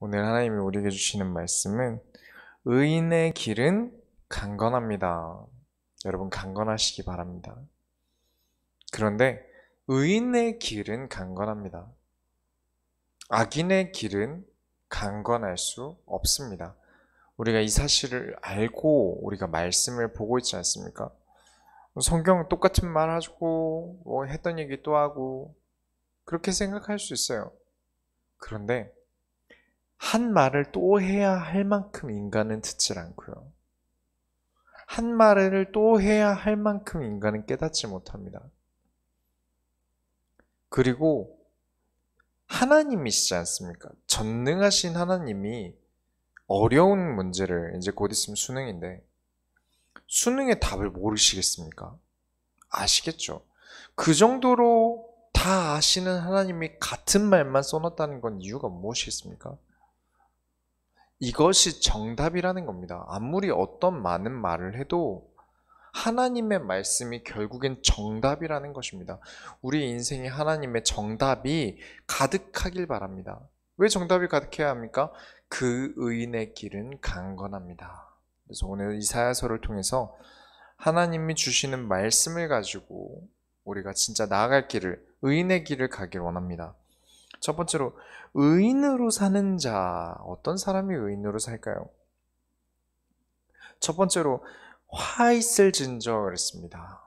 오늘 하나님이 우리에게 주시는 말씀은 의인의 길은 강건합니다. 여러분 강건하시기 바랍니다. 그런데 의인의 길은 강건합니다. 악인의 길은 강건할 수 없습니다. 우리가 이 사실을 알고 우리가 말씀을 보고 있지 않습니까? 성경 똑같은 말 하고 했던 얘기 또 하고 그렇게 생각할 수 있어요. 그런데 한 말을 또 해야 할 만큼 인간은 듣질 않고요. 한 말을 또 해야 할 만큼 인간은 깨닫지 못합니다. 그리고 하나님이시지 않습니까? 전능하신 하나님이 어려운 문제를 이제 곧 있으면 수능인데 수능의 답을 모르시겠습니까? 아시겠죠? 그 정도로 다 아시는 하나님이 같은 말만 써놨다는 건 이유가 무엇이겠습니까? 이것이 정답이라는 겁니다. 아무리 어떤 많은 말을 해도 하나님의 말씀이 결국엔 정답이라는 것입니다. 우리 인생에 하나님의 정답이 가득하길 바랍니다. 왜 정답이 가득해야 합니까? 그 의인의 길은 강건합니다. 그래서 오늘 이사야서를 통해서 하나님이 주시는 말씀을 가지고 우리가 진짜 나아갈 길을, 의인의 길을 가길 원합니다. 첫 번째로 의인으로 사는 자, 어떤 사람이 의인으로 살까요? 첫 번째로 화 있을진저 그랬습니다.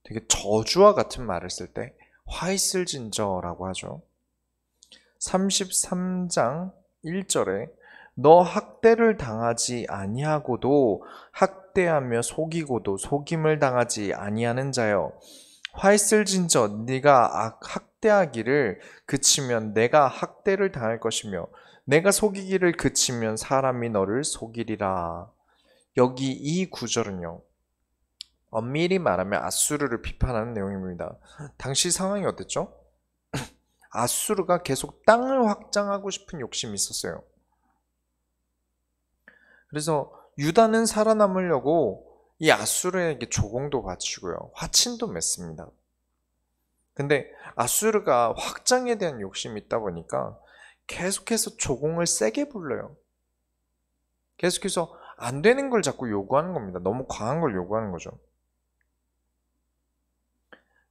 되게 저주와 같은 말을 쓸 때 화 있을진저라고 하죠. 33장 1절에 너 학대를 당하지 아니하고도 학대하며 속이고도 속임을 당하지 아니하는 자여 화 있을진저 네가 학대하기를 그치면 내가 학대를 당할 것이며 내가 속이기를 그치면 사람이 너를 속이리라. 여기 이 구절은요, 엄밀히 말하면 아수르를 비판하는 내용입니다. 당시 상황이 어땠죠? 아수르가 계속 땅을 확장하고 싶은 욕심이 있었어요. 그래서 유다는 살아남으려고 이 아수르에게 조공도 바치고요, 화친도 맺습니다. 근데 아수르가 확장에 대한 욕심이 있다 보니까 계속해서 조공을 세게 불러요. 계속해서 안 되는 걸 자꾸 요구하는 겁니다. 너무 과한 걸 요구하는 거죠.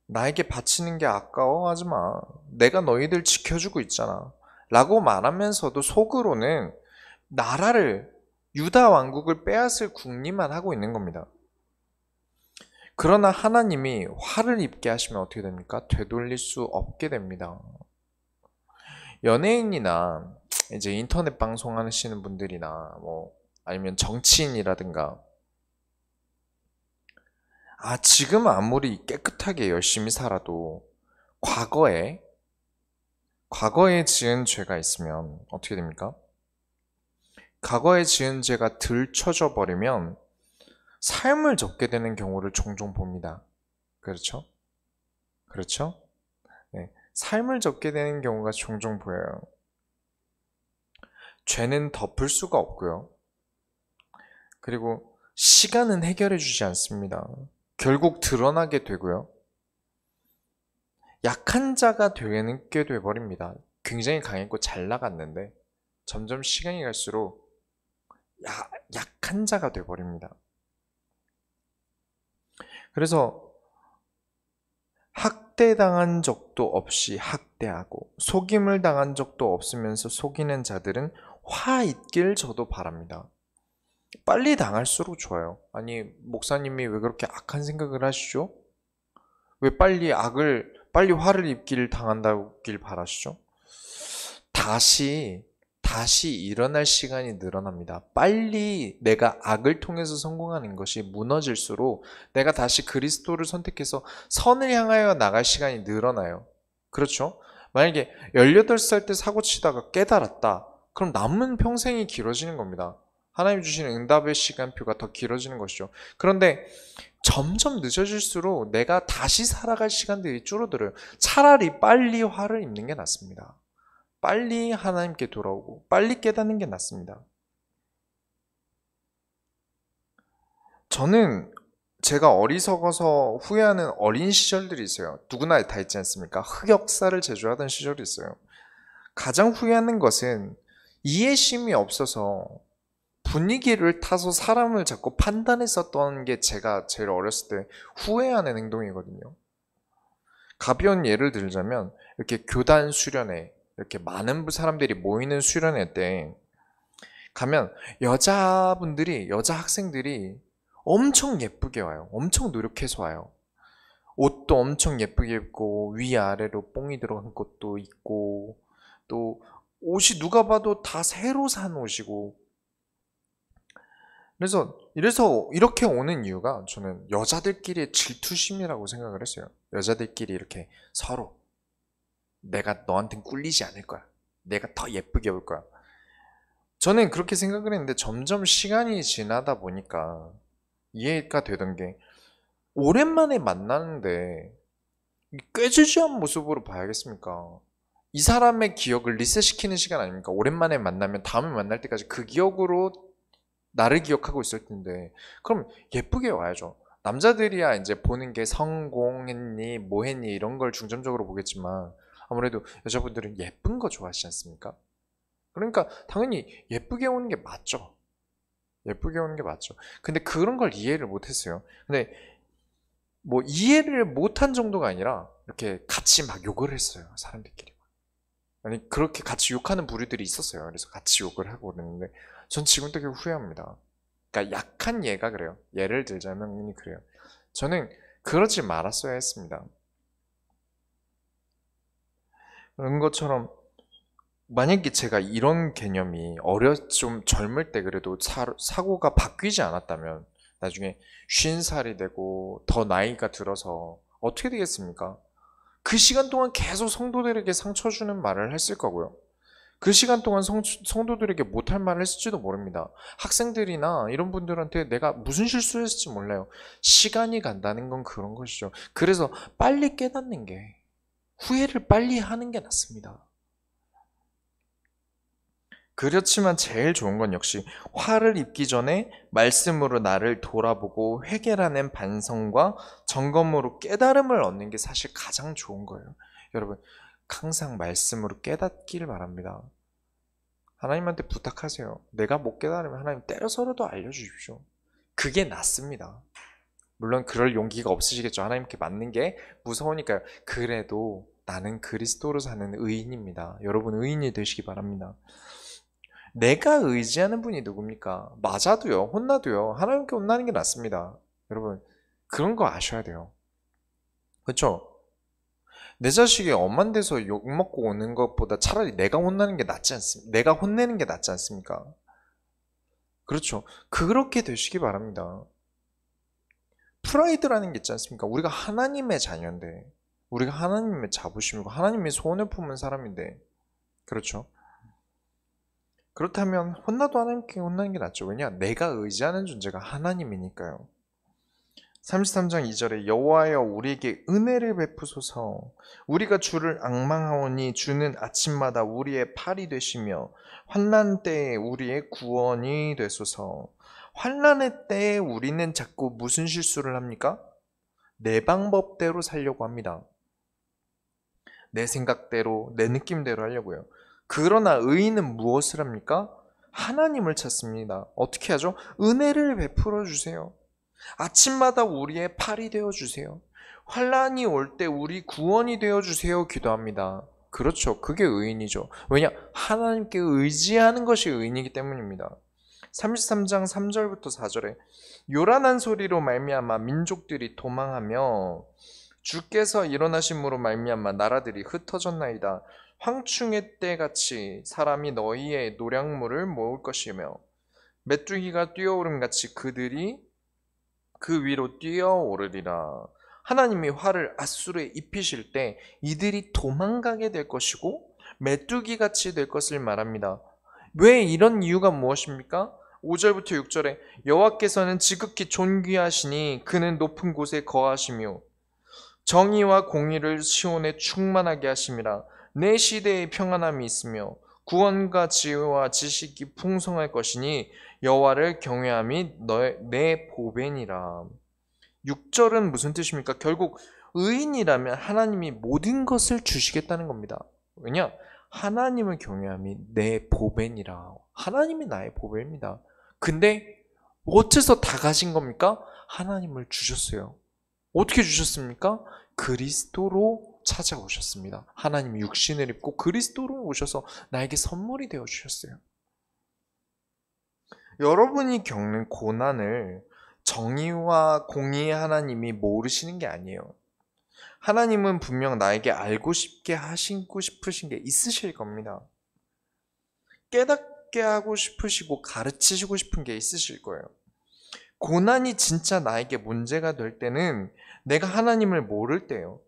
나에게 바치는 게 아까워하지 마. 내가 너희들 지켜주고 있잖아. 라고 말하면서도 속으로는 나라를, 유다 왕국을 빼앗을 궁리만 하고 있는 겁니다. 그러나 하나님이 화를 입게 하시면 어떻게 됩니까? 되돌릴 수 없게 됩니다. 연예인이나 이제 인터넷 방송하시는 분들이나 아니면 정치인이라든가 지금 아무리 깨끗하게 열심히 살아도 과거에 지은 죄가 있으면 어떻게 됩니까? 과거에 지은 죄가 들춰져 버리면 삶을 접게 되는 경우를 종종 봅니다. 그렇죠? 그렇죠? 네, 삶을 접게 되는 경우가 종종 보여요. 죄는 덮을 수가 없고요. 그리고 시간은 해결해 주지 않습니다. 결국 드러나게 되고요. 약한 자가 되게 돼버립니다. 굉장히 강했고 잘 나갔는데 점점 시간이 갈수록 약한 자가 돼버립니다. 그래서 학대당한 적도 없이 학대하고 속임을 당한 적도 없으면서 속이는 자들은 화 있길 저도 바랍니다. 빨리 당할수록 좋아요. 아니, 목사님이 왜 그렇게 악한 생각을 하시죠? 왜 빨리 화를 입기를 당한다길 바라시죠? 다시 일어날 시간이 늘어납니다. 빨리 내가 악을 통해서 성공하는 것이 무너질수록 내가 다시 그리스도를 선택해서 선을 향하여 나갈 시간이 늘어나요. 그렇죠? 만약에 18살 때 사고 치다가 깨달았다. 그럼 남은 평생이 길어지는 겁니다. 하나님 주시는 응답의 시간표가 더 길어지는 것이죠. 그런데 점점 늦어질수록 내가 다시 살아갈 시간들이 줄어들어요. 차라리 빨리 화를 입는 게 낫습니다. 빨리 하나님께 돌아오고 빨리 깨닫는 게 낫습니다. 저는 제가 어리석어서 후회하는 어린 시절들이 있어요. 누구나 다 있지 않습니까? 흑역사를 제조하던 시절이 있어요. 가장 후회하는 것은 이해심이 없어서 분위기를 타서 사람을 자꾸 판단했었던 게 제가 제일 어렸을 때 후회하는 행동이거든요. 가벼운 예를 들자면 이렇게 교단 수련회, 이렇게 많은 사람들이 모이는 수련회 때 가면 여자 학생들이 엄청 예쁘게 와요. 엄청 노력해서 와요. 옷도 엄청 예쁘게 입고 위아래로 뽕이 들어간 것도 있고, 또 옷이 누가 봐도 다 새로 산 옷이고. 이래서 이렇게 오는 이유가 저는 여자들끼리의 질투심이라고 생각을 했어요. 여자들끼리 이렇게 서로 내가 너한텐 꿀리지 않을 거야. 내가 더 예쁘게 올 거야. 저는 그렇게 생각을 했는데 점점 시간이 지나다 보니까 이해가 되던 게, 오랜만에 만나는데 꾀지지한 모습으로 봐야겠습니까? 이 사람의 기억을 리셋시키는 시간 아닙니까? 오랜만에 만나면 다음에 만날 때까지 그 기억으로 나를 기억하고 있을 텐데, 그럼 예쁘게 와야죠. 남자들이야 이제 보는 게 성공했니 뭐 했니 이런 걸 중점적으로 보겠지만, 아무래도 여자분들은 예쁜 거 좋아하시지 않습니까? 그러니까 당연히 예쁘게 오는 게 맞죠. 예쁘게 오는 게 맞죠. 근데 그런 걸 이해를 못했어요. 근데 뭐 이해를 못한 정도가 아니라 이렇게 같이 막 욕을 했어요. 사람들끼리. 아니 그렇게 같이 욕하는 부류들이 있었어요. 그래서 같이 욕을 하고 그랬는데 전 지금 되게 후회합니다. 그러니까 약한 예가 그래요. 예를 들자면 그래요. 저는 그러지 말았어야 했습니다. 그런 것처럼 만약에 제가 이런 개념이 좀 젊을 때 그래도 사고가 바뀌지 않았다면 나중에 50살이 되고 더 나이가 들어서 어떻게 되겠습니까? 그 시간 동안 계속 성도들에게 상처 주는 말을 했을 거고요. 그 시간 동안 성도들에게 못할 말을 했을지도 모릅니다. 학생들이나 이런 분들한테 내가 무슨 실수했을지 몰라요. 시간이 간다는 건 그런 것이죠. 그래서 빨리 깨닫는 게, 후회를 빨리 하는 게 낫습니다. 그렇지만 제일 좋은 건 역시 화를 입기 전에 말씀으로 나를 돌아보고 회개라는 반성과 점검으로 깨달음을 얻는 게 사실 가장 좋은 거예요. 여러분, 항상 말씀으로 깨닫길 바랍니다. 하나님한테 부탁하세요. 내가 못 깨달으면 하나님 때려서라도 알려주십시오. 그게 낫습니다. 물론 그럴 용기가 없으시겠죠. 하나님께 맞는 게 무서우니까요. 그래도 나는 그리스도로 사는 의인입니다. 여러분 의인이 되시기 바랍니다. 내가 의지하는 분이 누굽니까? 맞아도요, 혼나도요, 하나님께 혼나는 게 낫습니다. 여러분, 그런 거 아셔야 돼요. 그렇죠? 내 자식이 엄한 데서 욕먹고 오는 것보다 차라리 내가 혼나는 게 낫지 않습니까? 내가 혼내는 게 낫지 않습니까? 그렇죠. 그렇게 되시기 바랍니다. 프라이드라는 게 있지 않습니까? 우리가 하나님의 자녀인데, 우리가 하나님의 자부심이고 하나님의 소원을 품은 사람인데, 그렇죠? 그렇다면 혼나도 하나님께 혼나는 게 낫죠. 왜냐? 내가 의지하는 존재가 하나님이니까요. 33장 2절에 여호와여 우리에게 은혜를 베푸소서, 우리가 주를 앙망하오니 주는 아침마다 우리의 팔이 되시며 환난 때에 우리의 구원이 되소서. 환난의 때에 우리는 자꾸 무슨 실수를 합니까? 내 방법대로 살려고 합니다. 내 생각대로, 내 느낌대로 하려고요. 그러나 의인은 무엇을 합니까? 하나님을 찾습니다. 어떻게 하죠? 은혜를 베풀어 주세요. 아침마다 우리의 팔이 되어 주세요. 환난이 올 때 우리 구원이 되어 주세요. 기도합니다. 그렇죠. 그게 의인이죠. 왜냐? 하나님께 의지하는 것이 의인이기 때문입니다. 33장 3절부터 4절에 요란한 소리로 말미암아 민족들이 도망하며 주께서 일어나심으로 말미암아 나라들이 흩어졌나이다. 황충의 때같이 사람이 너희의 노량물을 모을 것이며 메뚜기가 뛰어오름같이 그들이 그 위로 뛰어오르리라. 하나님이 화를 앗술에 입히실 때 이들이 도망가게 될 것이고 메뚜기같이 될 것을 말합니다. 왜 이런 이유가 무엇입니까? 5절부터 6절에 여호와께서는 지극히 존귀하시니 그는 높은 곳에 거하시며 정의와 공의를 시온에 충만하게 하심이라. 내 시대에 평안함이 있으며 구원과 지혜와 지식이 풍성할 것이니 여호와를 경외함이 내 보배니라. 6절은 무슨 뜻입니까? 결국 의인이라면 하나님이 모든 것을 주시겠다는 겁니다. 왜냐? 하나님을 경외함이 내 보배니라. 하나님이 나의 보배입니다. 근데 어째서 다 가진 겁니까? 하나님을 주셨어요. 어떻게 주셨습니까? 그리스도로 찾아오셨습니다. 하나님이 육신을 입고 그리스도로 오셔서 나에게 선물이 되어 주셨어요. 여러분이 겪는 고난을 정의와 공의의 하나님이 모르시는 게 아니에요. 하나님은 분명 나에게 알고 싶게 하시고 싶으신 게 있으실 겁니다. 깨닫게 하고 싶으시고 가르치시고 싶은 게 있으실 거예요. 고난이 진짜 나에게 문제가 될 때는 내가 하나님을 모를 때요.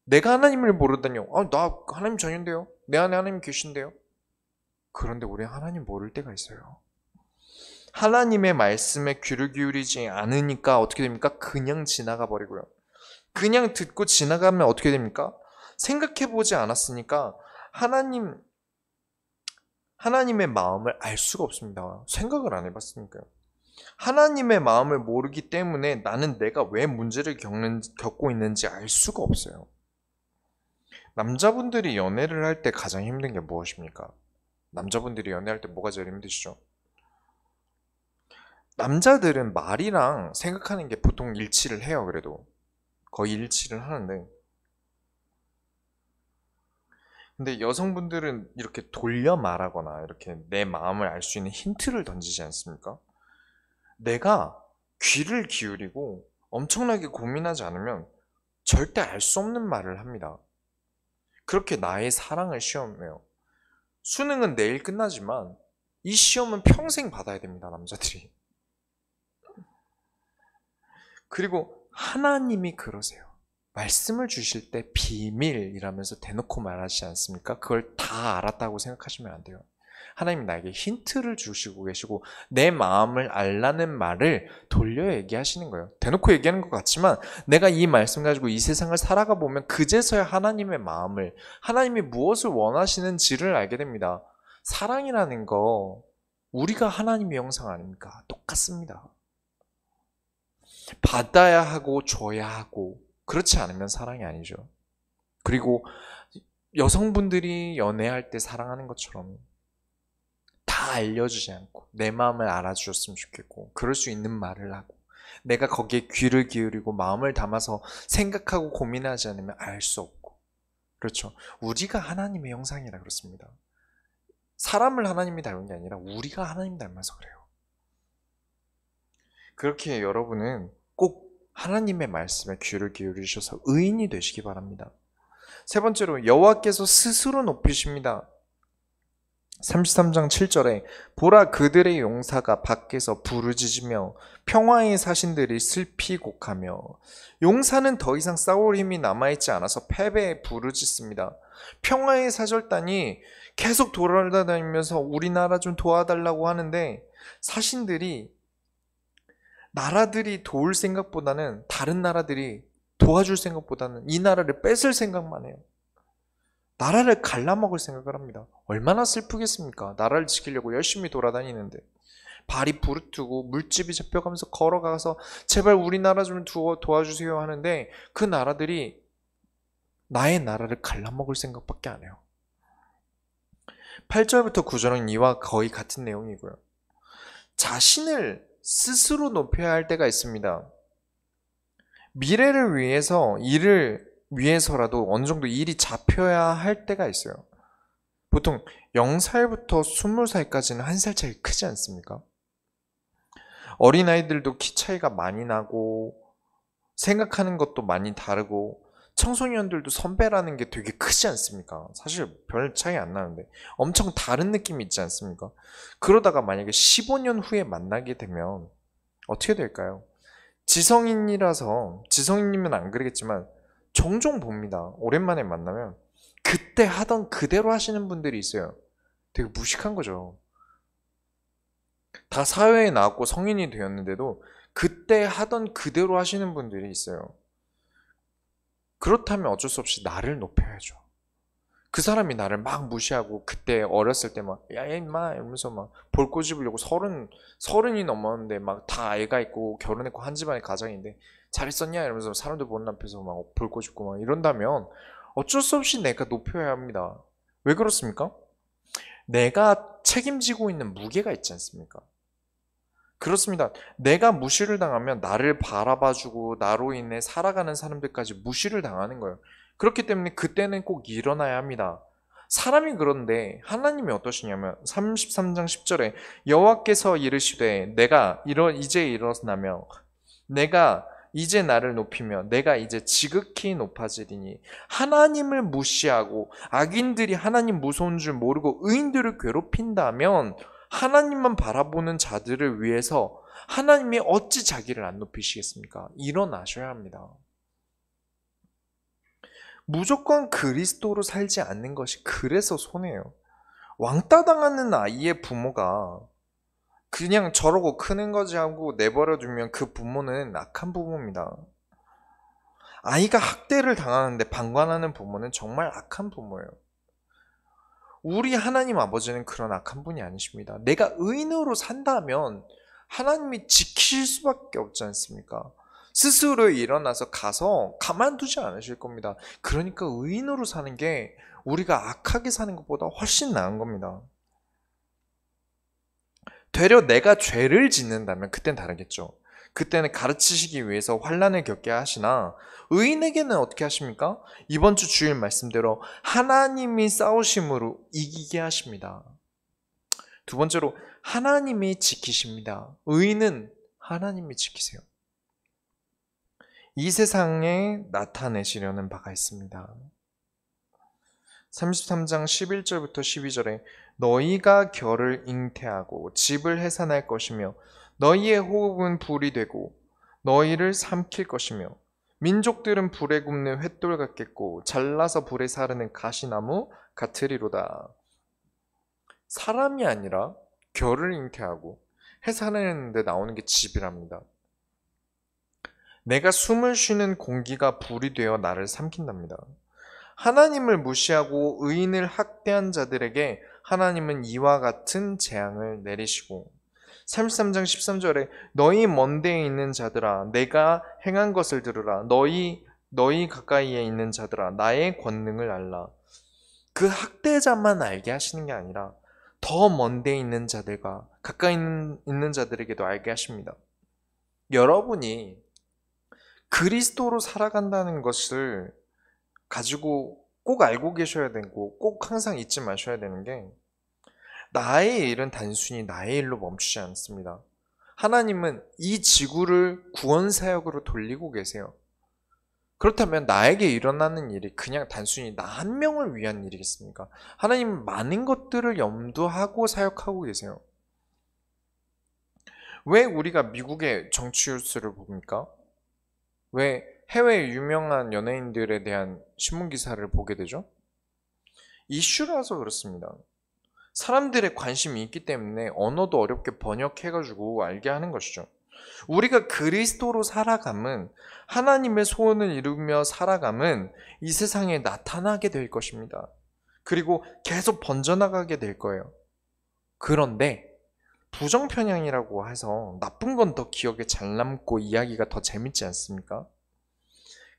내가 하나님을 모르다니요. 나 하나님 전인데요. 내 안에 하나님 계신데요. 그런데 우리 하나님 모를 때가 있어요. 하나님의 말씀에 귀를 기울이지 않으니까 어떻게 됩니까? 그냥 지나가 버리고요. 그냥 듣고 지나가면 어떻게 됩니까? 생각해보지 않았으니까 하나님의 마음을 알 수가 없습니다. 생각을 안 해봤으니까요. 하나님의 마음을 모르기 때문에 나는 내가 왜 문제를 겪고 있는지 알 수가 없어요. 남자분들이 연애를 할 때 가장 힘든 게 무엇입니까? 남자분들이 연애할 때 뭐가 제일 힘드시죠? 남자들은 말이랑 생각하는 게 보통 일치를 해요. 그래도 거의 일치를 하는데, 근데 여성분들은 이렇게 돌려 말하거나 이렇게 내 마음을 알 수 있는 힌트를 던지지 않습니까? 내가 귀를 기울이고 엄청나게 고민하지 않으면 절대 알 수 없는 말을 합니다. 그렇게 나의 사랑을 시험해요. 수능은 내일 끝나지만 이 시험은 평생 받아야 됩니다, 남자들이. 그리고 하나님이 그러세요. 말씀을 주실 때 비밀이라면서 대놓고 말하지 않습니까? 그걸 다 알았다고 생각하시면 안 돼요. 하나님이 나에게 힌트를 주시고 계시고 내 마음을 알라는 말을 돌려 얘기하시는 거예요. 대놓고 얘기하는 것 같지만 내가 이 말씀 가지고 이 세상을 살아가 보면 그제서야 하나님의 마음을, 하나님이 무엇을 원하시는지를 알게 됩니다. 사랑이라는 거 우리가 하나님의 형상 아닙니까? 똑같습니다. 받아야 하고 줘야 하고 그렇지 않으면 사랑이 아니죠. 그리고 여성분들이 연애할 때 사랑하는 것처럼 다 알려주지 않고 내 마음을 알아주셨으면 좋겠고 그럴 수 있는 말을 하고 내가 거기에 귀를 기울이고 마음을 담아서 생각하고 고민하지 않으면 알 수 없고, 그렇죠. 우리가 하나님의 형상이라 그렇습니다. 사람을 하나님이 닮은 게 아니라 우리가 하나님 닮아서 그래요. 그렇게 여러분은 꼭 하나님의 말씀에 귀를 기울이셔서 의인이 되시기 바랍니다. 세 번째로 여호와께서 스스로 높이십니다. 33장 7절에 보라 그들의 용사가 밖에서 부르짖으며 평화의 사신들이 슬피 곡하며, 용사는 더 이상 싸울 힘이 남아있지 않아서 패배에 부르짖습니다. 평화의 사절단이 계속 돌아다니면서 우리나라 좀 도와달라고 하는데 사신들이 나라들이 도울 생각보다는, 다른 나라들이 도와줄 생각보다는 이 나라를 뺏을 생각만 해요. 나라를 갈라먹을 생각을 합니다. 얼마나 슬프겠습니까? 나라를 지키려고 열심히 돌아다니는데 발이 부르트고 물집이 잡혀가면서 걸어가서 제발 우리나라 좀 도와주세요 하는데 그 나라들이 나의 나라를 갈라먹을 생각밖에 안 해요. 8절부터 9절은 이와 거의 같은 내용이고요. 자신을 스스로 높여야 할 때가 있습니다. 미래를 위해서, 일을 위해서라도 어느 정도 일이 잡혀야 할 때가 있어요. 보통 0살부터 20살까지는 한 살 차이 크지 않습니까? 어린아이들도 키 차이가 많이 나고 생각하는 것도 많이 다르고 청소년들도 선배라는 게 되게 크지 않습니까? 사실 별 차이 안 나는데 엄청 다른 느낌이 있지 않습니까? 그러다가 만약에 15년 후에 만나게 되면 어떻게 될까요? 지성인이면 안 그러겠지만 종종 봅니다. 오랜만에 만나면 그때 하던 그대로 하시는 분들이 있어요. 되게 무식한 거죠. 다 사회에 나왔고 성인이 되었는데도 그때 하던 그대로 하시는 분들이 있어요. 그렇다면 어쩔 수 없이 나를 높여야죠. 그 사람이 나를 막 무시하고 그때 어렸을 때 막 야 임마 이러면서 막 볼 꼬집으려고 서른이 넘었는데 막 다 애가 있고 결혼했고 한 집안의 가장인데 잘했었냐 이러면서 사람들 보는 앞에서 막 볼 꼬집고 막 이런다면 어쩔 수 없이 내가 높여야 합니다. 왜 그렇습니까? 내가 책임지고 있는 무게가 있지 않습니까? 그렇습니다. 내가 무시를 당하면 나를 바라봐주고 나로 인해 살아가는 사람들까지 무시를 당하는 거예요. 그렇기 때문에 그때는 꼭 일어나야 합니다. 사람이 그런데 하나님이 어떠시냐면 33장 10절에 여호와께서 이르시되 내가 이제 일어나며 내가 이제 나를 높이며 내가 이제 지극히 높아지리니 하나님을 무시하고 악인들이 하나님 무서운 줄 모르고 의인들을 괴롭힌다면 하나님만 바라보는 자들을 위해서 하나님이 어찌 자기를 안 높이시겠습니까? 일어나셔야 합니다. 무조건 그리스도로 살지 않는 것이 그래서 손해예요. 왕따 당하는 아이의 부모가 그냥 저러고 크는 거지 하고 내버려 두면 그 부모는 악한 부모입니다. 아이가 학대를 당하는데 방관하는 부모는 정말 악한 부모예요. 우리 하나님 아버지는 그런 악한 분이 아니십니다. 내가 의인으로 산다면 하나님이 지킬 수밖에 없지 않습니까? 스스로 일어나서 가서 가만두지 않으실 겁니다. 그러니까 의인으로 사는 게 우리가 악하게 사는 것보다 훨씬 나은 겁니다. 되려 내가 죄를 짓는다면 그땐 다르겠죠. 그때는 가르치시기 위해서 환난을 겪게 하시나 의인에게는 어떻게 하십니까? 이번 주 주일 말씀대로 하나님이 싸우심으로 이기게 하십니다. 두 번째로 하나님이 지키십니다. 의인은 하나님이 지키세요. 이 세상에 나타내시려는 바가 있습니다. 33장 11절부터 12절에 너희가 결을 잉태하고 집을 해산할 것이며 너희의 호흡은 불이 되고 너희를 삼킬 것이며 민족들은 불에 굽는 횃돌 같겠고 잘라서 불에 사르는 가시나무 같으리로다. 사람이 아니라 결을 잉태하고 해산하는데 나오는 게 집이랍니다. 내가 숨을 쉬는 공기가 불이 되어 나를 삼킨답니다. 하나님을 무시하고 의인을 학대한 자들에게 하나님은 이와 같은 재앙을 내리시고 33장 13절에 너희 먼 데에 있는 자들아 내가 행한 것을 들으라 너희 가까이에 있는 자들아 나의 권능을 알라. 그 학대자만 알게 하시는 게 아니라 더 먼 데에 있는 자들과 가까이 있는 자들에게도 알게 하십니다. 여러분이 그리스도로 살아간다는 것을 가지고 꼭 알고 계셔야 되고 꼭 항상 잊지 마셔야 되는 게 나의 일은 단순히 나의 일로 멈추지 않습니다. 하나님은 이 지구를 구원 사역으로 돌리고 계세요. 그렇다면 나에게 일어나는 일이 그냥 단순히 나 한 명을 위한 일이겠습니까? 하나님은 많은 것들을 염두하고 사역하고 계세요. 왜 우리가 미국의 정치 뉴스를 봅니까? 왜 해외 유명한 연예인들에 대한 신문 기사를 보게 되죠? 이슈라서 그렇습니다. 사람들의 관심이 있기 때문에 언어도 어렵게 번역해가지고 알게 하는 것이죠. 우리가 그리스도로 살아감은 하나님의 소원을 이루며 살아감은 이 세상에 나타나게 될 것입니다. 그리고 계속 번져나가게 될 거예요. 그런데 부정편향이라고 해서 나쁜 건 더 기억에 잘 남고 이야기가 더 재밌지 않습니까?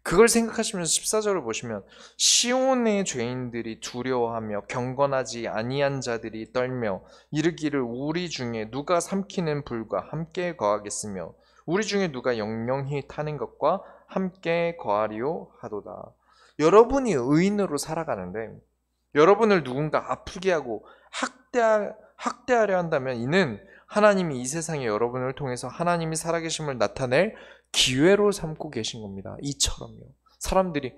그걸 생각하시면서 14절을 보시면 시온의 죄인들이 두려워하며 경건하지 아니한 자들이 떨며 이르기를 우리 중에 누가 삼키는 불과 함께 거하겠으며 우리 중에 누가 영영히 타는 것과 함께 거하리요 하도다. 여러분이 의인으로 살아가는데 여러분을 누군가 아프게 하고 학대하려 한다면 이는 하나님이 이 세상에 여러분을 통해서 하나님이 살아계심을 나타낼 기회로 삼고 계신 겁니다. 이처럼요. 사람들이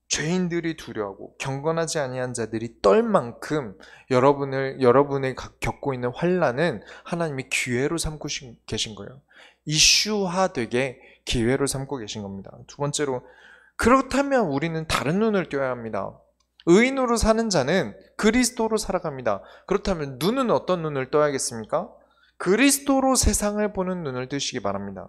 죄인들이 두려워하고 경건하지 아니한 자들이 떨 만큼 여러분이 겪고 있는 환난은 하나님이 기회로 삼고 계신 거예요. 이슈화되게 기회로 삼고 계신 겁니다. 두 번째로 그렇다면 우리는 다른 눈을 띄어야 합니다. 의인으로 사는 자는 그리스도로 살아갑니다. 그렇다면 눈은 어떤 눈을 떠야겠습니까? 그리스도로 세상을 보는 눈을 뜨시기 바랍니다.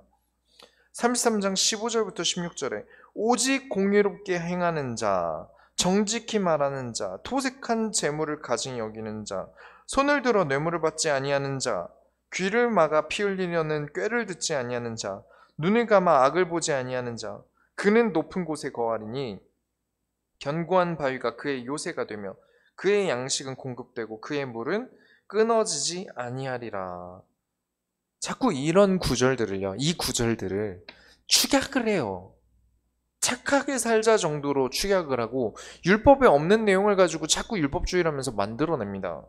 33장 15절부터 16절에 오직 공의롭게 행하는 자, 정직히 말하는 자, 토색한 재물을 가증히 여기는 자, 손을 들어 뇌물을 받지 아니하는 자, 귀를 막아 피 흘리려는 꾀를 듣지 아니하는 자, 눈을 감아 악을 보지 아니하는 자, 그는 높은 곳에 거하리니 견고한 바위가 그의 요새가 되며 그의 양식은 공급되고 그의 물은 끊어지지 아니하리라. 자꾸 이런 구절들을요, 이 구절들을 축약을 해요. 착하게 살자 정도로 축약을 하고 율법에 없는 내용을 가지고 자꾸 율법주의라면서 만들어냅니다.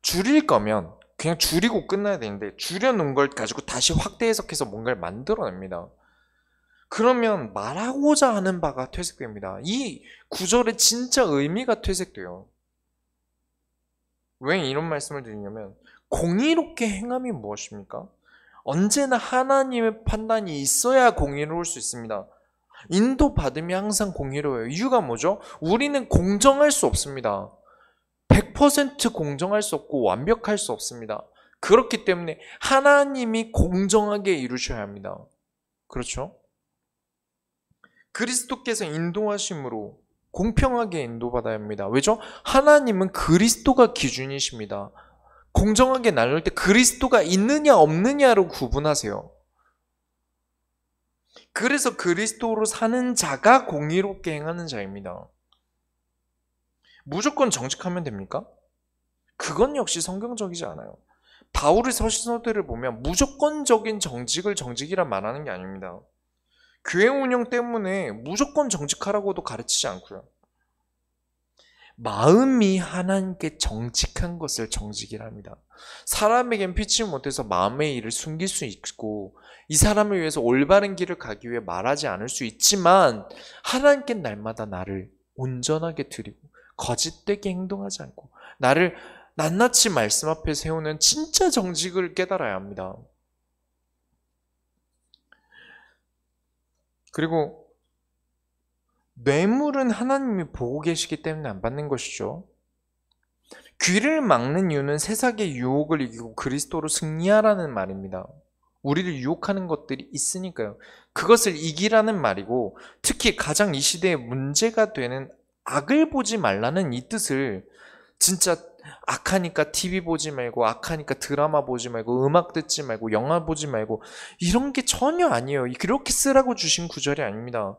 줄일 거면 그냥 줄이고 끝나야 되는데 줄여놓은 걸 가지고 다시 확대 해석해서 뭔가를 만들어냅니다. 그러면 말하고자 하는 바가 퇴색됩니다. 이 구절의 진짜 의미가 퇴색돼요. 왜 이런 말씀을 드리냐면 공의롭게 행함이 무엇입니까? 언제나 하나님의 판단이 있어야 공의로울 수 있습니다. 인도받음이 항상 공의로워요. 이유가 뭐죠? 우리는 공정할 수 없습니다. 100% 공정할 수 없고 완벽할 수 없습니다. 그렇기 때문에 하나님이 공정하게 이루셔야 합니다. 그렇죠? 그리스도께서 인도하심으로 공평하게 인도받아야 합니다. 왜죠? 하나님은 그리스도가 기준이십니다. 공정하게 나눌 때 그리스도가 있느냐 없느냐로 구분하세요. 그래서 그리스도로 사는 자가 공의롭게 행하는 자입니다. 무조건 정직하면 됩니까? 그건 역시 성경적이지 않아요. 바울의 서신서들을 보면 무조건적인 정직을 정직이라 말하는 게 아닙니다. 교회 운영 때문에 무조건 정직하라고도 가르치지 않고요. 마음이 하나님께 정직한 것을 정직이라 합니다. 사람에겐 피치 못해서 마음의 일을 숨길 수 있고 이 사람을 위해서 올바른 길을 가기 위해 말하지 않을 수 있지만 하나님께 날마다 나를 온전하게 드리고 거짓되게 행동하지 않고 나를 낱낱이 말씀 앞에 세우는 진짜 정직을 깨달아야 합니다. 그리고 뇌물은 하나님이 보고 계시기 때문에 안 받는 것이죠. 귀를 막는 이유는 세상의 유혹을 이기고 그리스도로 승리하라는 말입니다. 우리를 유혹하는 것들이 있으니까요. 그것을 이기라는 말이고 특히 가장 이 시대에 문제가 되는 악을 보지 말라는 이 뜻을 진짜 악하니까 TV 보지 말고 악하니까 드라마 보지 말고 음악 듣지 말고 영화 보지 말고 이런 게 전혀 아니에요. 그렇게 쓰라고 주신 구절이 아닙니다.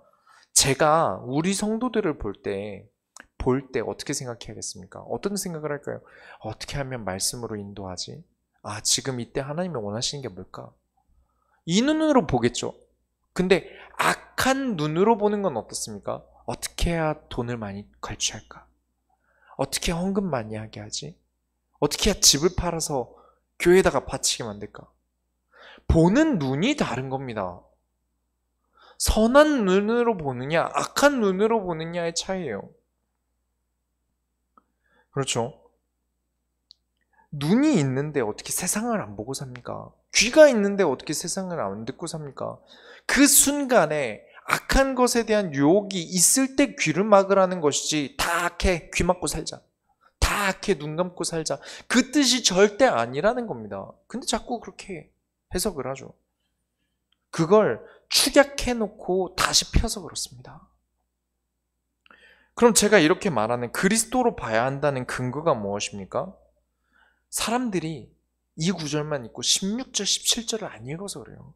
제가 우리 성도들을 볼 때 어떻게 생각해야겠습니까? 어떤 생각을 할까요? 어떻게 하면 말씀으로 인도하지? 지금 이때 하나님이 원하시는 게 뭘까? 이 눈으로 보겠죠. 근데 악한 눈으로 보는 건 어떻습니까? 어떻게 해야 돈을 많이 걸취할까? 어떻게 헌금 많이 하게 하지? 어떻게 해야 집을 팔아서 교회에다가 바치게 만들까? 보는 눈이 다른 겁니다. 선한 눈으로 보느냐, 악한 눈으로 보느냐의 차이예요. 그렇죠? 눈이 있는데 어떻게 세상을 안 보고 삽니까? 귀가 있는데 어떻게 세상을 안 듣고 삽니까? 그 순간에 악한 것에 대한 유혹이 있을 때 귀를 막으라는 것이지 다 악해, 귀 막고 살자. 다 악해, 눈 감고 살자. 그 뜻이 절대 아니라는 겁니다. 근데 자꾸 그렇게 해석을 하죠. 그걸 축약해놓고 다시 펴서 그렇습니다. 그럼 제가 이렇게 말하는 그리스도로 봐야 한다는 근거가 무엇입니까? 사람들이 이 구절만 읽고 16절, 17절을 안 읽어서 그래요.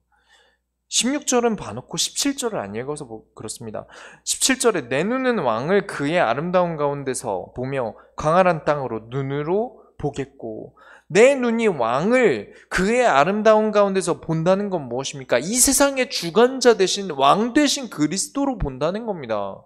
16절은 봐놓고 17절을 안 읽어서 그렇습니다. 17절에 내 눈은 왕을 그의 아름다운 가운데서 보며 광활한 땅으로 눈으로 보겠고 내 눈이 왕을 그의 아름다운 가운데서 본다는 건 무엇입니까? 이 세상의 주관자 되신 왕 되신 그리스도로 본다는 겁니다.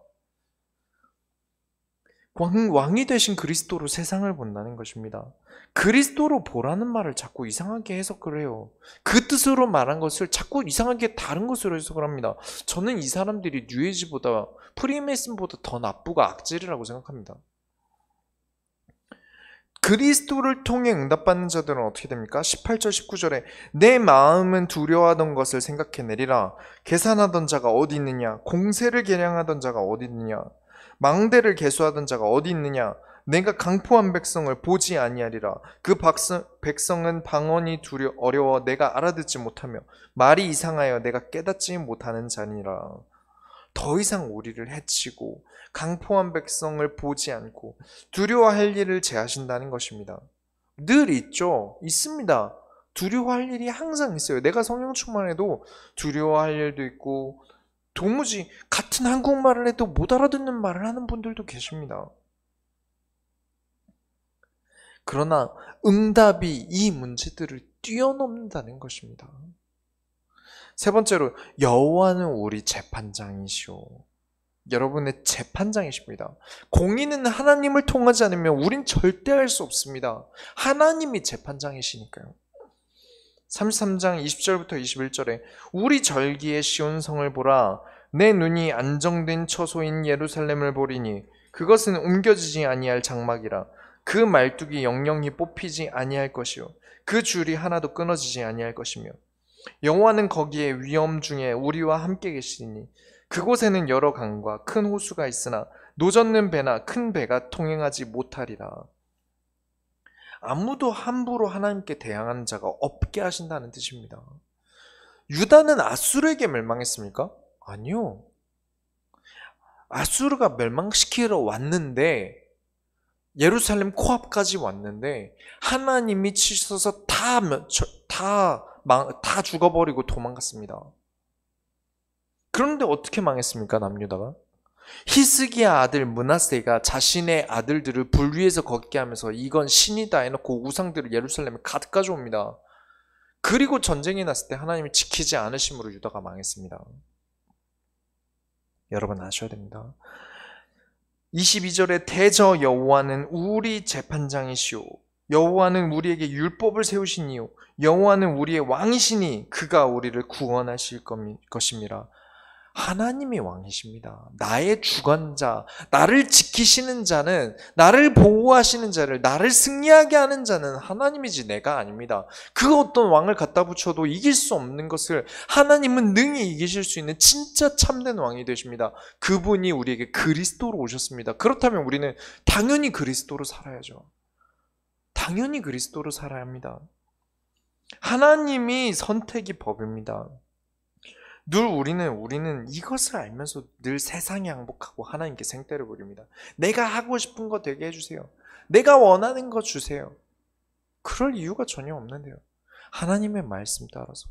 왕이 되신 그리스도로 세상을 본다는 것입니다. 그리스도로 보라는 말을 자꾸 이상하게 해석을 해요. 그 뜻으로 말한 것을 자꾸 이상하게 다른 것으로 해석을 합니다. 저는 이 사람들이 뉴에이지보다 프리메이슨보다 더 나쁘고 악질이라고 생각합니다. 그리스도를 통해 응답받는 자들은 어떻게 됩니까? 18절 19절에 내 마음은 두려워하던 것을 생각해내리라. 계산하던 자가 어디 있느냐? 공세를 계량하던 자가 어디 있느냐? 망대를 계수하던 자가 어디 있느냐? 내가 강포한 백성을 보지 아니하리라. 그 백성은 방언이 어려워 내가 알아듣지 못하며 말이 이상하여 내가 깨닫지 못하는 자니라. 더 이상 우리를 해치고 강포한 백성을 보지 않고 두려워할 일을 제하신다는 것입니다. 늘 있죠. 있습니다. 두려워할 일이 항상 있어요. 내가 성령 충만해도 두려워할 일도 있고 도무지 같은 한국말을 해도 못 알아듣는 말을 하는 분들도 계십니다. 그러나 응답이 이 문제들을 뛰어넘는다는 것입니다. 세 번째로, 여호와는 우리 재판장이시오. 여러분의 재판장이십니다. 공의는 하나님을 통하지 않으면 우린 절대 할 수 없습니다. 하나님이 재판장이시니까요. 33장 20절부터 21절에 우리 절기의 시온성을 보라. 내 눈이 안정된 처소인 예루살렘을 보리니 그것은 옮겨지지 아니할 장막이라. 그 말뚝이 영영히 뽑히지 아니할 것이요 그 줄이 하나도 끊어지지 아니할 것이며 여호와는 거기에 위엄 중에 우리와 함께 계시니 그곳에는 여러 강과 큰 호수가 있으나 노젓는 배나 큰 배가 통행하지 못하리라. 아무도 함부로 하나님께 대항하는 자가 없게 하신다는 뜻입니다. 유다는 아수르에게 멸망했습니까? 아니요. 아수르가 멸망시키러 왔는데, 예루살렘 코앞까지 왔는데 하나님이 치셔서 다 죽어버리고 도망갔습니다. 그런데 어떻게 망했습니까? 남유다가 히스기야 아들 므낫세가 자신의 아들들을 불 위에서 걷게 하면서 이건 신이다 해놓고 우상들을 예루살렘에 가득 가져옵니다. 그리고 전쟁이 났을 때 하나님이 지키지 않으심으로 유다가 망했습니다. 여러분 아셔야 됩니다. 22절에 대저 여호와는 우리 재판장이시오. 여호와는 우리에게 율법을 세우시니요 여호와는 우리의 왕이시니 그가 우리를 구원하실 것임이라. 하나님이 왕이십니다. 나의 주관자, 나를 지키시는 자는, 나를 보호하시는 자를, 나를 승리하게 하는 자는 하나님이지 내가 아닙니다. 그 어떤 왕을 갖다 붙여도 이길 수 없는 것을 하나님은 능히 이기실 수 있는 진짜 참된 왕이 되십니다. 그분이 우리에게 그리스도로 오셨습니다. 그렇다면 우리는 당연히 그리스도로 살아야죠. 당연히 그리스도로 살아야 합니다. 하나님이 선택이 법입니다. 늘 우리는 이것을 알면서 늘 세상에 항복하고 하나님께 생떼를 부립니다. 내가 하고 싶은 거 되게 해주세요. 내가 원하는 거 주세요. 그럴 이유가 전혀 없는데요. 하나님의 말씀 따라서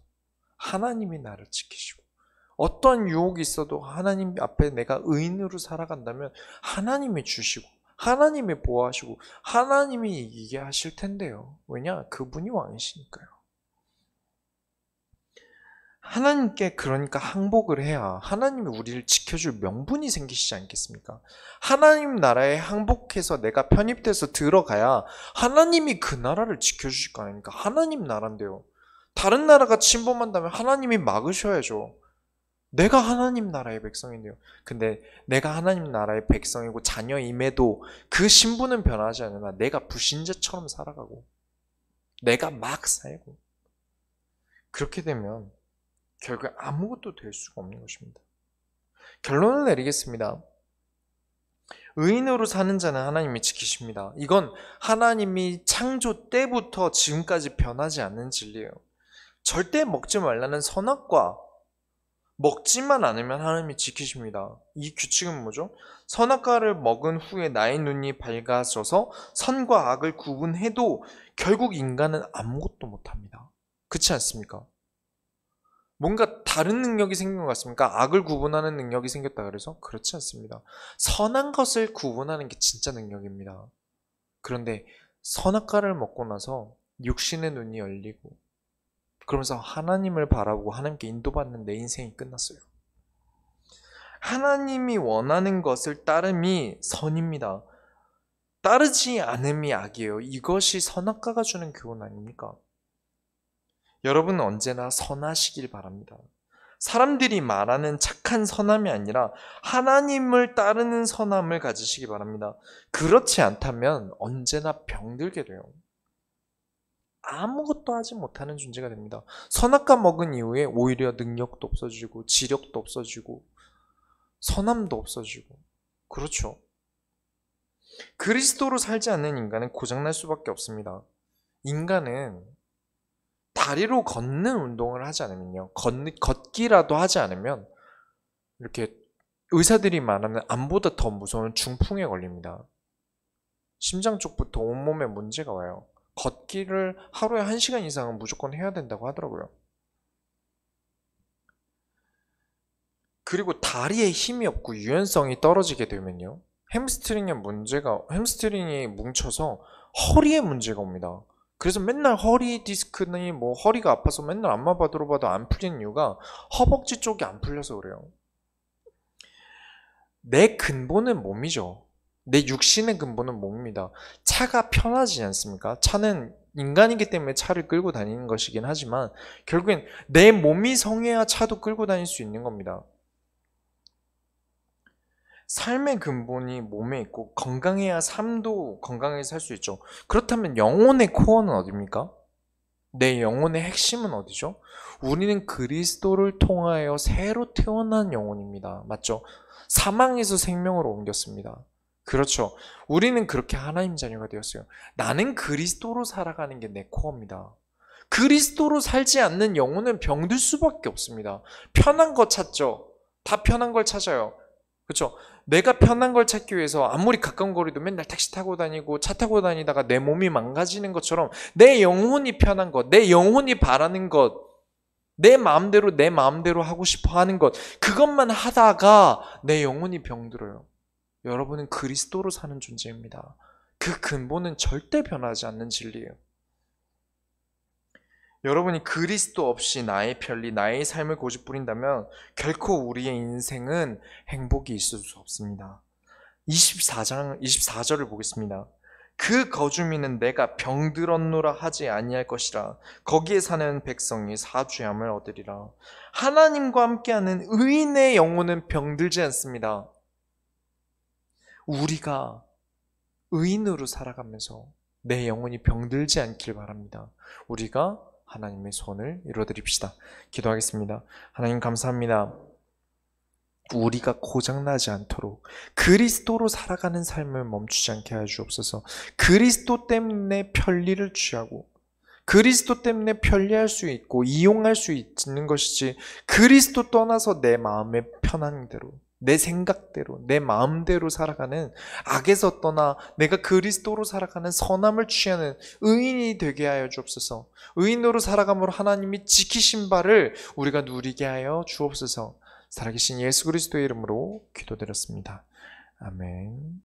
하나님이 나를 지키시고 어떤 유혹이 있어도 하나님 앞에 내가 의인으로 살아간다면 하나님이 주시고 하나님이 보호하시고 하나님이 이기게 하실 텐데요. 왜냐? 그분이 왕이시니까요. 하나님께 그러니까 항복을 해야 하나님이 우리를 지켜줄 명분이 생기시지 않겠습니까? 하나님 나라에 항복해서 내가 편입돼서 들어가야 하나님이 그 나라를 지켜주실 거 아닙니까? 하나님 나라인데요. 다른 나라가 침범한다면 하나님이 막으셔야죠. 내가 하나님 나라의 백성인데요. 근데 내가 하나님 나라의 백성이고 자녀임에도 그 신분은 변하지 않으나 내가 불신자처럼 살아가고 내가 막 살고 그렇게 되면 결국 아무것도 될 수가 없는 것입니다. 결론을 내리겠습니다. 의인으로 사는 자는 하나님이 지키십니다. 이건 하나님이 창조 때부터 지금까지 변하지 않는 진리예요. 절대 먹지 말라는 선악과 먹지만 않으면 하나님이 지키십니다. 이 규칙은 뭐죠? 선악과를 먹은 후에 나의 눈이 밝아져서 선과 악을 구분해도 결국 인간은 아무것도 못합니다. 그렇지 않습니까? 뭔가 다른 능력이 생긴 것 같습니까? 악을 구분하는 능력이 생겼다 그래서? 그렇지 않습니다. 선한 것을 구분하는 게 진짜 능력입니다. 그런데 선악과를 먹고 나서 육신의 눈이 열리고 그러면서 하나님을 바라보고 하나님께 인도받는 내 인생이 끝났어요. 하나님이 원하는 것을 따름이 선입니다. 따르지 않음이 악이에요. 이것이 선악과가 주는 교훈 아닙니까? 여러분은 언제나 선하시길 바랍니다. 사람들이 말하는 착한 선함이 아니라 하나님을 따르는 선함을 가지시기 바랍니다. 그렇지 않다면 언제나 병들게 돼요. 아무것도 하지 못하는 존재가 됩니다. 선악과 먹은 이후에 오히려 능력도 없어지고 지력도 없어지고 선함도 없어지고 그렇죠. 그리스도로 살지 않는 인간은 고장날 수밖에 없습니다. 인간은 다리로 걷는 운동을 하지 않으면요. 걷기라도 하지 않으면 이렇게 의사들이 말하는 암보다 더 무서운 중풍에 걸립니다. 심장 쪽부터 온몸에 문제가 와요. 걷기를 하루에 1시간 이상은 무조건 해야 된다고 하더라고요. 그리고 다리에 힘이 없고 유연성이 떨어지게 되면요. 햄스트링이 뭉쳐서 허리에 문제가 옵니다. 그래서 맨날 허리 디스크니 뭐 허리가 아파서 맨날 안마 받으러 봐도 안 풀리는 이유가 허벅지 쪽이 안 풀려서 그래요. 내 근본은 몸이죠. 내 육신의 근본은 몸입니다. 차가 편하지 않습니까? 차는 인간이기 때문에 차를 끌고 다니는 것이긴 하지만 결국엔 내 몸이 성해야 차도 끌고 다닐 수 있는 겁니다. 삶의 근본이 몸에 있고 건강해야 삶도 건강하게 살 수 있죠. 그렇다면 영혼의 코어는 어디입니까? 내 영혼의 핵심은 어디죠? 우리는 그리스도를 통하여 새로 태어난 영혼입니다. 맞죠? 사망에서 생명으로 옮겼습니다. 그렇죠. 우리는 그렇게 하나님 자녀가 되었어요. 나는 그리스도로 살아가는 게 내 코어입니다. 그리스도로 살지 않는 영혼은 병들 수밖에 없습니다. 편한 거 찾죠. 다 편한 걸 찾아요. 그렇죠? 내가 편한 걸 찾기 위해서 아무리 가까운 거리도 맨날 택시 타고 다니고 차 타고 다니다가 내 몸이 망가지는 것처럼 내 영혼이 편한 것, 내 영혼이 바라는 것, 내 마음대로 하고 싶어 하는 것, 그것만 하다가 내 영혼이 병들어요. 여러분은 그리스도로 사는 존재입니다. 그 근본은 절대 변하지 않는 진리예요. 여러분이 그리스도 없이 나의 편리, 나의 삶을 고집부린다면 결코 우리의 인생은 행복이 있을 수 없습니다. 24절을 보겠습니다. 그 거주민은 내가 병들었노라 하지 아니할 것이라. 거기에 사는 백성이 사주함을 얻으리라. 하나님과 함께하는 의인의 영혼은 병들지 않습니다. 우리가 의인으로 살아가면서 내 영혼이 병들지 않길 바랍니다. 우리가 하나님의 손을 이뤄드립시다. 기도하겠습니다. 하나님 감사합니다. 우리가 고장나지 않도록 그리스도로 살아가는 삶을 멈추지 않게 하여 주옵소서. 그리스도 때문에 편리를 취하고 그리스도 때문에 편리할 수 있고 이용할 수 있는 것이지 그리스도 떠나서 내 마음의 편한 대로 내 생각대로 내 마음대로 살아가는 악에서 떠나 내가 그리스도로 살아가는 선함을 취하는 의인이 되게 하여 주옵소서. 의인으로 살아감으로 하나님이 지키신 바를 우리가 누리게 하여 주옵소서. 살아계신 예수 그리스도의 이름으로 기도드렸습니다. 아멘.